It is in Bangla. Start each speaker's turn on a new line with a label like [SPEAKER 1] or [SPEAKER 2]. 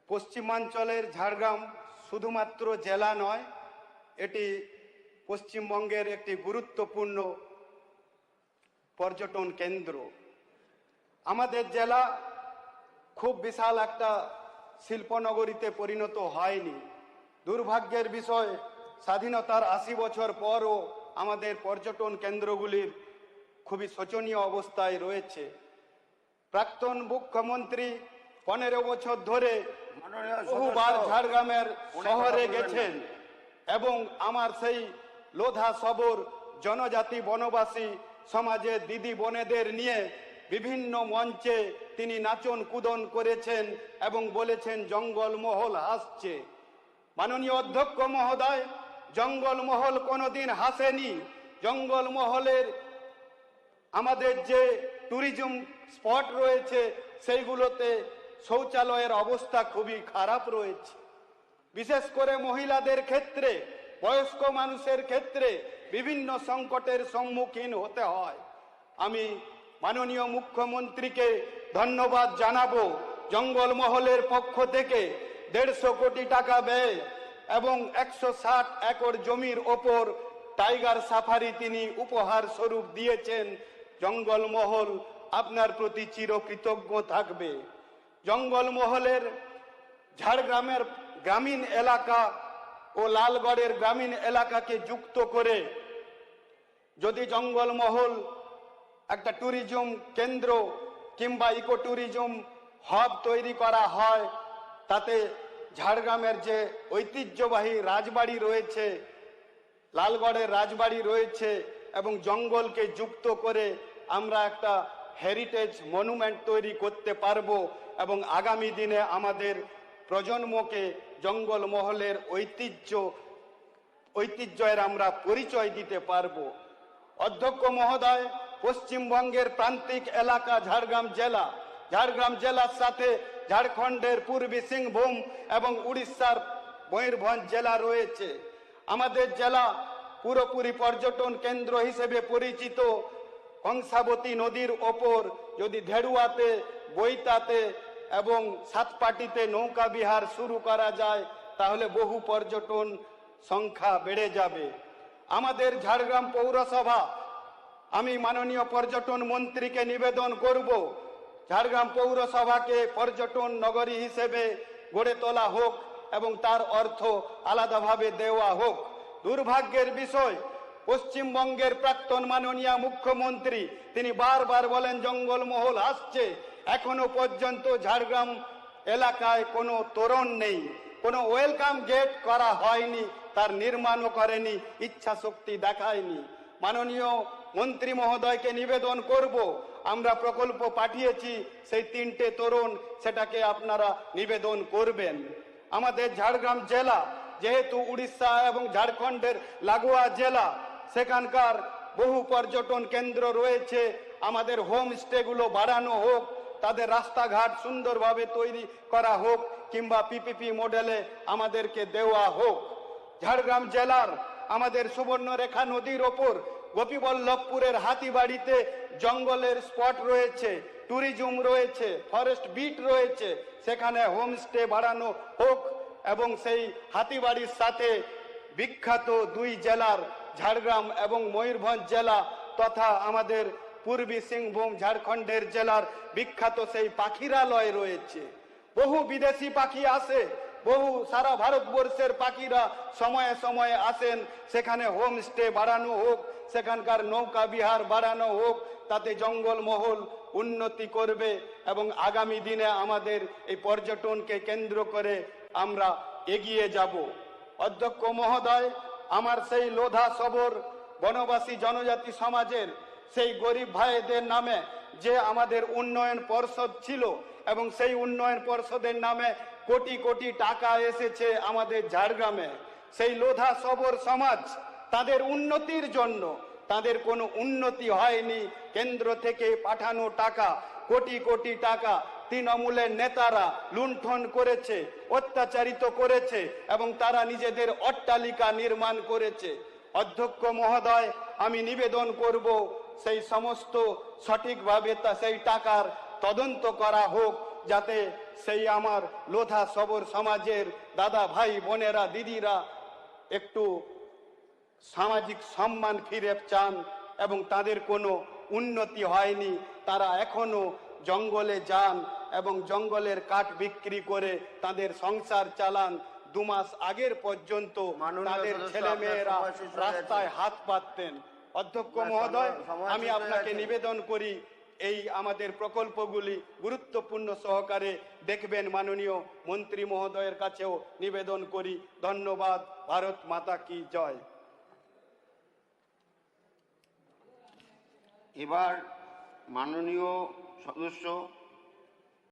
[SPEAKER 1] পশ্চিমাঞ্চলের ঝাড়গ্রাম শুধুমাত্র জেলা নয়, এটি পশ্চিমবঙ্গের একটি গুরুত্বপূর্ণ পর্যটন কেন্দ্র। আমাদের জেলা খুব বিশাল একটা শিল্পনগরীতে পরিণত হয়নি। দুর্ভাগ্যের বিষয়, স্বাধীনতার ৮০ বছর পরও আমাদের পর্যটন কেন্দ্রগুলির খুবই শোচনীয় অবস্থায় রয়েছে। প্রাক্তন মুখ্যমন্ত্রী ১৫ বছর ধরে বহুবার ঝাড়গ্রামের শহরে গেছেন এবং আমার সেই লোধা সবর জনজাতি বনবাসী সমাজের দিদি বোনেদের নিয়ে বিভিন্ন মঞ্চে তিনি নাচন কুদন করেছেন এবং বলেছেন জঙ্গলমহল হাসছে। মাননীয় অধ্যক্ষ মহোদয়, জঙ্গলমহল কোনোদিন হাসেনি। জঙ্গলমহলের আমাদের যে ট্যুরিজম স্পট রয়েছে সেইগুলোতে শৌচালয়ের অবস্থা খুবই খারাপ রয়েছে। বিশেষ করে মহিলাদের ক্ষেত্রে, বয়স্ক মানুষের ক্ষেত্রে বিভিন্ন সংকটের সম্মুখীন হতে হয়। আমি মাননীয় মুখ্যমন্ত্রীকে ধন্যবাদ জানাবো। জঙ্গলমহলের পক্ষ থেকে ১৫০ কোটি টাকা ব্যয় এবং ১৬০ একর জমির ওপর টাইগার সাফারি তিনি উপহার স্বরূপ দিয়েছেন। জঙ্গলমহল আপনার প্রতি চিরকৃতজ্ঞ থাকবে। জঙ্গলমহলের ঝাড়গ্রামের গ্রামীণ এলাকা ও লালগড়ের গ্রামীণ এলাকাকে যুক্ত করে যদি জঙ্গলমহল একটা ট্যুরিজম কেন্দ্র কিংবা ইকো ট্যুরিজম হাব তৈরি করা হয়, তাতে ঝাড়গ্রামের যে ঐতিহ্যবাহী রাজবাড়ি রয়েছে, লালগড়ের রাজবাড়ি রয়েছে এবং জঙ্গলকে যুক্ত করে আমরা একটা হেরিটেজ মনুমেন্ট তৈরি করতে পারবো এবং আগামী দিনে আমাদের প্রজন্মকে জঙ্গলমহলের ঐতিহ্যের আমরা পরিচয় দিতে পারবো। অধ্যক্ষ মহোদয়, পশ্চিমবঙ্গের প্রান্তিক এলাকা ঝাড়গ্রাম জেলার সাথে ঝাড়খণ্ডের পূর্বী সিংভূম এবং উড়িষ্যার ময়ূরভঞ্জ জেলা রয়েছে। আমাদের জেলা পুরোপুরি পর্যটন কেন্দ্র হিসেবে পরিচিত। কংসাবতী নদীর ওপর যদি ধেড়ুয়াতে, বৈতাতে এবং সাতপাটিতে নৌকা বিহার শুরু করা যায় তাহলে বহু পর্যটন সংখ্যা বেড়ে যাবে। আমাদের ঝাড়গ্রাম পৌরসভা, আমি মাননীয় পর্যটন মন্ত্রীকে নিবেদন করব, ঝাড়গ্রাম পৌরসভাকে পর্যটন নগরী হিসেবে গড়ে তোলা হোক এবং তার অর্থ আলাদাভাবে দেওয়া হোক। দুর্ভাগ্যের বিষয়, পশ্চিমবঙ্গের প্রাক্তন মাননীয় মুখ্যমন্ত্রী তিনি বারবার বলেন জঙ্গলমহল আসছে, এখনো পর্যন্ত ঝাড়গ্রাম এলাকায় কোনো তোরণ নেই, কোনো ওয়েলকাম গেট করা হয়নি, তার নির্মাণও করেনি, ইচ্ছা শক্তি দেখায়নি। মাননীয় মন্ত্রী মহোদয়কে নিবেদন করব, আমরা প্রকল্প পাঠিয়েছি, সেই ৩টে তোরণ সেটাকে আপনারা নিবেদন করবেন। আমাদের ঝাড়গ্রাম জেলা যেহেতু উড়িষ্যা এবং ঝাড়খণ্ডের লাগোয়া জেলা, সেখানকার বহু পর্যটন কেন্দ্র রয়েছে। আমাদের হোমস্টেগুলো বাড়ানো হোক, তাদের রাস্তাঘাট সুন্দরভাবে তৈরি করা হোক কিংবা পিপিপি মডেলে আমাদেরকে দেওয়া হোক। ঝাড়গ্রাম জেলার আমাদের সুবর্ণরেখা নদীর ওপর গোপীবল্লভপুরের হাতিবাড়িতে জঙ্গলের স্পট রয়েছে, ট্যুরিজম রয়েছে, ফরেস্ট বিট রয়েছে, সেখানে হোমস্টে বাড়ানো হোক এবং সেই হাতিবাড়ির সাথে বিখ্যাত দুই জেলার ঝাড়গ্রাম এবং ময়ূরভঞ্জ জেলা তথা আমাদের পূর্বী সিংভূম ঝাড়খণ্ডের জেলার বিখ্যাত সেই পাখিরালয় রয়েছে। বহু বিদেশি পাখি আসে, বহু সারা ভারতবর্ষের পাখিরা সময়ে সময়ে আসেন, সেখানে হোমস্টে বাড়ানো হোক, সেখানকার নৌকা বিহার বাড়ানো হোক, তাতে জঙ্গলমহল উন্নতি করবে এবং আগামী দিনে আমাদের এই পর্যটনকে কেন্দ্র করে আমরা এগিয়ে যাব। অধ্যক্ষ মহোদয়, আমার সেই লোধা সবর বনবাসী জনজাতি সমাজের সেই গরিব ভাইদের নামে যে আমাদের উন্নয়ন পর্ষদ ছিল এবং সেই উন্নয়ন পর্ষদের নামে কোটি কোটি টাকা এসেছে আমাদের ঝাড়গ্রামে, সেই লোধা সবর সমাজ তাদের উন্নতির জন্য, তাদের কোনো উন্নতি হয়নি। কেন্দ্র থেকে পাঠানো টাকা, কোটি কোটি টাকা তৃণমূলের নেতারা লুণ্ঠন করেছে, অত্যাচারিত করেছে এবং তারা নিজেদের অট্টালিকা নির্মাণ করেছে। অধ্যক্ষ মহোদয়, আমি নিবেদন করব সেই সমস্ত সঠিকভাবে সেই টাকার তদন্ত করা হোক, যাতে সেই আমার লোধা সবর সমাজের দাদা ভাই বোনেরা দিদিরা একটু সামাজিক সম্মান ফিরে চান এবং তাদের কোনো উন্নতি হয়নি, তারা এখনো জঙ্গলে যান এবং জঙ্গলের কাঠ বিক্রি করে তাদের সংসার চালান। 2 মাস আগের পর্যন্ত তাদের ছেলে মেয়েরা রাস্তায় হাত পাততেন। অধ্যক্ষ মহোদয়, আমি আপনাকে নিবেদন করি এই আমাদের প্রকল্পগুলি গুরুত্বপূর্ণ সহকারে দেখবেন। মাননীয় মন্ত্রী মহোদয়ের কাছেও নিবেদন করি। ধন্যবাদ। ভারত মাতা কি জয়।
[SPEAKER 2] এবার মাননীয় সদস্য